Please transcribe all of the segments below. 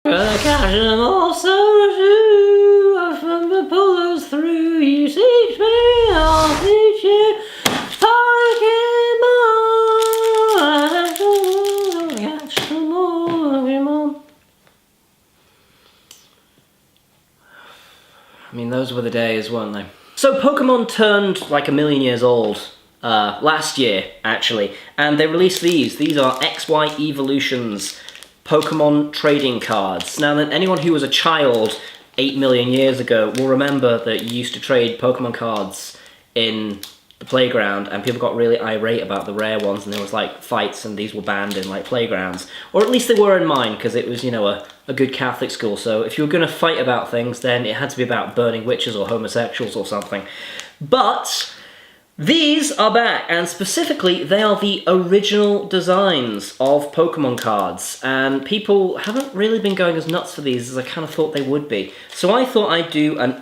Catch them all so true, from the pull those through, you teach me, I'll teach you, Pokemon, catch them all, Pokemon. I mean, those were the days, weren't they? So Pokemon turned like 1,000,000 years old last year, actually, and they released these. These are XY Evolutions Pokemon trading cards. Now, anyone who was a child 8,000,000 years ago will remember that you used to trade Pokemon cards in the playground, and people got really irate about the rare ones, and there was like fights, and these were banned in like playgrounds, or at least they were in mine, because it was, you know, a good Catholic school. So if you were going to fight about things, then it had to be about burning witches or homosexuals or something. But these are back, and specifically they are the original designs of Pokemon cards, and people haven't really been going as nuts for these as I kind of thought they would be. So I thought I'd do an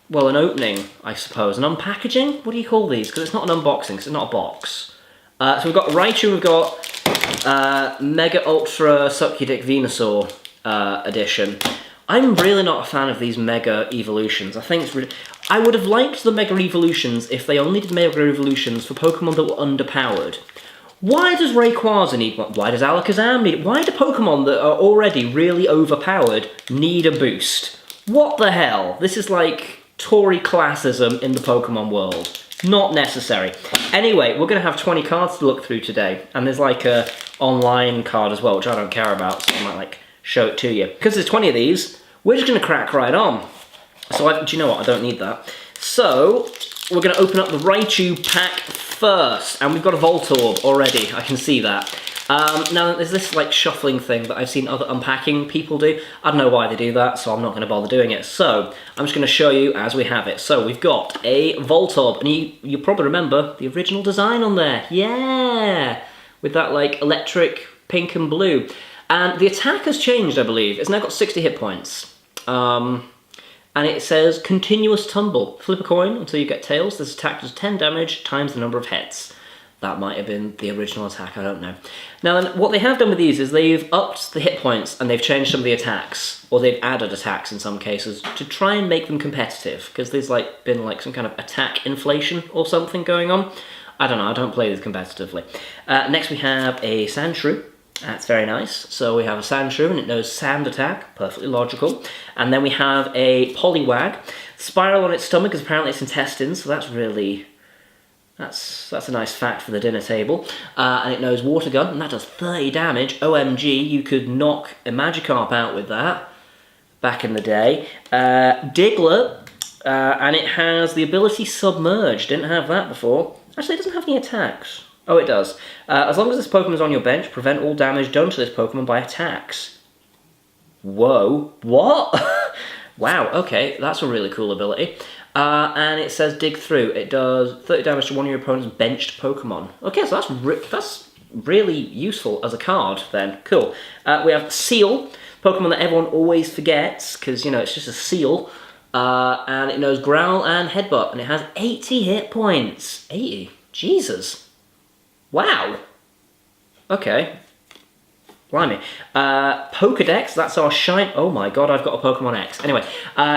opening, I suppose, an unpackaging? What do you call these? Because it's not an unboxing, because it's not a box. So we've got Raichu, we've got Mega Ultra Succudic Venusaur edition. I'm really not a fan of these Mega Evolutions. I think it's really... I would have liked the Mega Evolutions if they only did Mega Evolutions for Pokemon that were underpowered. Why does Rayquaza need one? Why does Alakazam need it? Why do Pokemon that are already really overpowered need a boost? What the hell? This is like Tory classism in the Pokemon world. Not necessary. Anyway, we're going to have 20 cards to look through today, and there's like a online card as well, which I don't care about, so I might like show it to you. Because there's 20 of these, we're just going to crack right on. So do you know what? I don't need that. So we're going to open up the Raichu pack first, and we've got a Voltorb already. I can see that. Now there's this like shuffling thing that I've seen other unpacking people do. I don't know why they do that, so I'm not going to bother doing it. So I'm just going to show you as we have it. So we've got a Voltorb, and you probably remember the original design on there. Yeah, with that like electric pink and blue. And the attack has changed, I believe. It's now got 60 hit points. And it says continuous tumble. Flip a coin until you get tails. This attack does 10 damage times the number of heads. That might have been the original attack, I don't know. Now, what they have done with these is they've upped the hit points and they've changed some of the attacks, or they've added attacks in some cases, to try and make them competitive, because there's like been like some kind of attack inflation or something going on. I don't know, I don't play these competitively. Next we have a Sandshrew. That's very nice. So we have a Sandshrew and it knows Sand attack, perfectly logical. And then we have a Poliwag. Spiral on its stomach is apparently its intestines, so that's really... That's a nice fact for the dinner table. And it knows Water Gun, and that does 30 damage. OMG, you could knock a Magikarp out with that back in the day. Diglett, and it has the ability Submerge. Didn't have that before. Actually, it doesn't have any attacks. Oh, it does. As long as this Pokemon is on your bench, prevent all damage done to this Pokemon by attacks. Whoa. What? Wow, okay, that's a really cool ability. And it says Dig Through. It does 30 damage to one of your opponent's benched Pokemon. Okay, so that's really useful as a card then. Cool. We have Seal, Pokemon that everyone always forgets, because, you know, it's just a seal. And it knows Growl and Headbutt, and it has 80 hit points. 80? Jesus. Wow. Okay. Blimey. Pokedex, that's our shiny... Oh my god, I've got a Pokemon X. Anyway,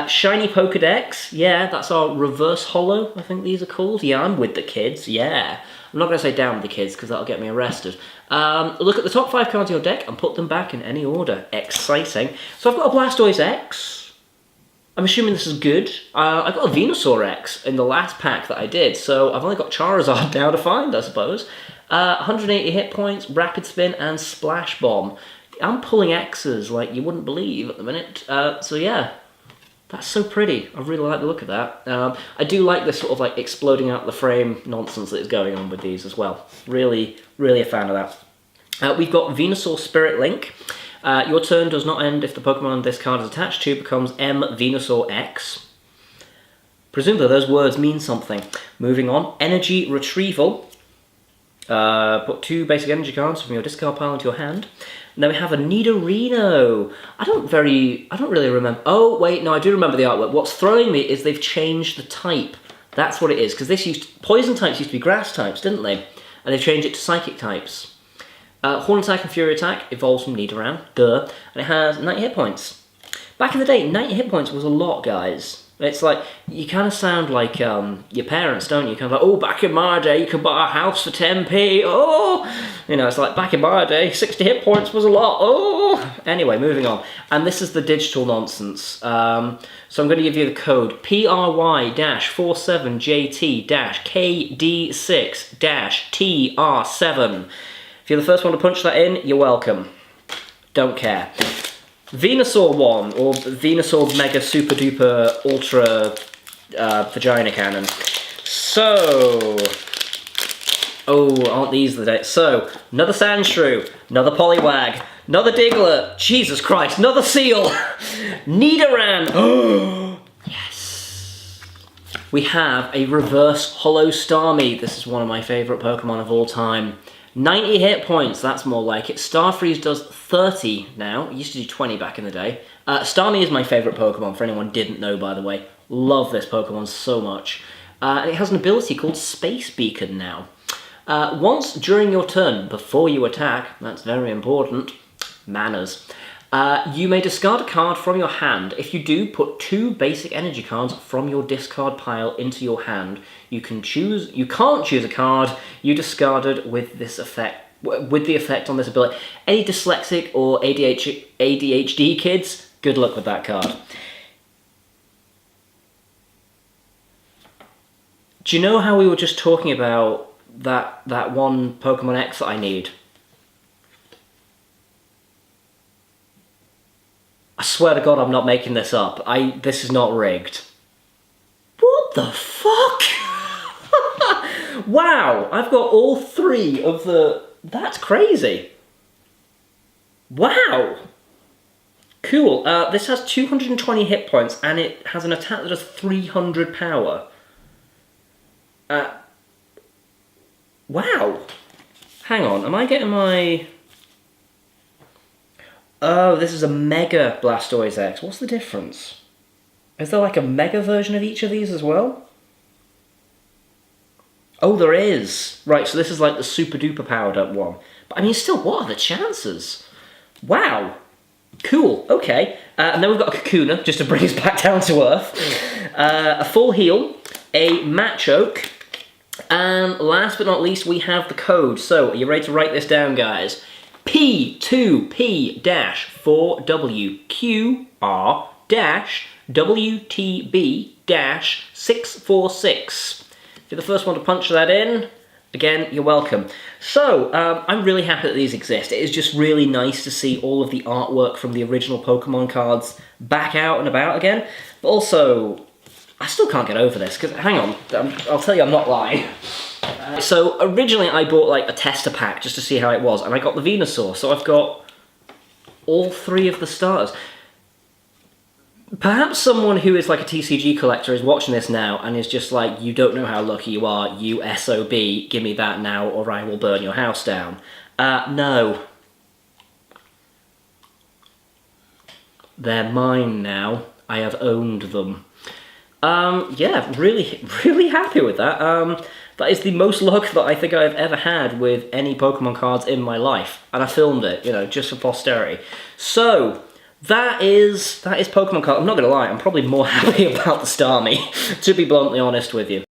shiny Pokedex, yeah, that's our reverse holo, I think these are called. Yeah, I'm with the kids, yeah. I'm not going to say down with the kids, because that'll get me arrested. Look at the top 5 cards of your deck and put them back in any order. Exciting. So I've got a Blastoise X. I'm assuming this is good. I got a Venusaur X in the last pack that I did, so I've only got Charizard now to find, I suppose. 180 hit points, Rapid Spin, and Splash Bomb. I'm pulling X's like you wouldn't believe at the minute. So yeah, that's so pretty. I really like the look of that. I do like this sort of like exploding out the frame nonsense that is going on with these as well. Really, really a fan of that. We've got Venusaur Spirit Link. Your turn does not end if the Pokemon this card is attached to becomes M Venusaur X. Presumably those words mean something. Moving on, Energy Retrieval. Put 2 basic energy cards from your discard pile into your hand. And then we have a Nidorino. I don't really remember. Oh, wait, no, I do remember the artwork. What's throwing me is they've changed the type. That's what it is, because poison types used to be grass types, didn't they? And they've changed it to psychic types. Horn Attack and Fury Attack evolves from Nidoran, duh, and it has 90 hit points. Back in the day, 90 hit points was a lot, guys. It's like, you kind of sound like your parents, don't you? Kind of like, oh, back in my day, you could buy a house for 10p, oh! You know, it's like, back in my day, 60 hit points was a lot, oh! Anyway, moving on. And this is the digital nonsense. So I'm going to give you the code, PRY-47JT-KD6-TR7. If you're the first one to punch that in, you're welcome. Don't care. Venusaur 1, or Venusaur Mega Super Duper Ultra Vagina Cannon. So... Oh, aren't these the days? So, another Sandshrew, another Poliwag, another Diglett, Jesus Christ, another Seal, Nidoran! Oh, yes! We have a reverse Holo Starmie. This is one of my favourite Pokemon of all time. 90 hit points, that's more like it. Starfreeze does 30 now. It used to do 20 back in the day. Starmie is my favourite Pokemon, for anyone who didn't know, by the way. Love this Pokemon so much. And it has an ability called Space Beacon now. Once during your turn, before you attack, that's very important, manners, you may discard a card from your hand. If you do, put 2 basic energy cards from your discard pile into your hand. You can't choose a card you discarded with this effect, with the effect on this ability. Any dyslexic or ADHD kids, good luck with that card. Do you know how we were just talking about that one Pokemon X that I need? I swear to God, I'm not making this up. This is not rigged. What the fuck? Wow, I've got all 3 of the... That's crazy. Wow. Cool. This has 220 hit points, and it has an attack that does 300 power. Wow. Hang on, am I getting my... Oh, this is a Mega Blastoise X. What's the difference? Is there like a Mega version of each of these as well? Oh, there is. Right, so this is like the super duper powered up one. But I mean, still, what are the chances? Wow. Cool, okay. And then we've got a Kakuna, just to bring us back down to earth. A full heal, a Machoke, and last but not least, we have the code. So, are you ready to write this down, guys? P2P-4WQ-WTB-646. If you're the first one to punch that in, again, you're welcome. So, I'm really happy that these exist. It is just really nice to see all of the artwork from the original Pokemon cards back out and about again. But also, I still can't get over this, because, hang on, I'll tell you I'm not lying. So, originally I bought like a tester pack just to see how it was, and I got the Venusaur, so I've got all 3 of the starters. Perhaps someone who is like a TCG collector is watching this now and is just like, you don't know how lucky you are, you SOB, give me that now or I will burn your house down. No. They're mine now. I have owned them. Yeah, really, really happy with that. That is the most luck that I think I've ever had with any Pokemon cards in my life. And I filmed it, you know, just for posterity. So, that is Pokemon card. I'm not going to lie, I'm probably more happy about the Starmie, to be bluntly honest with you.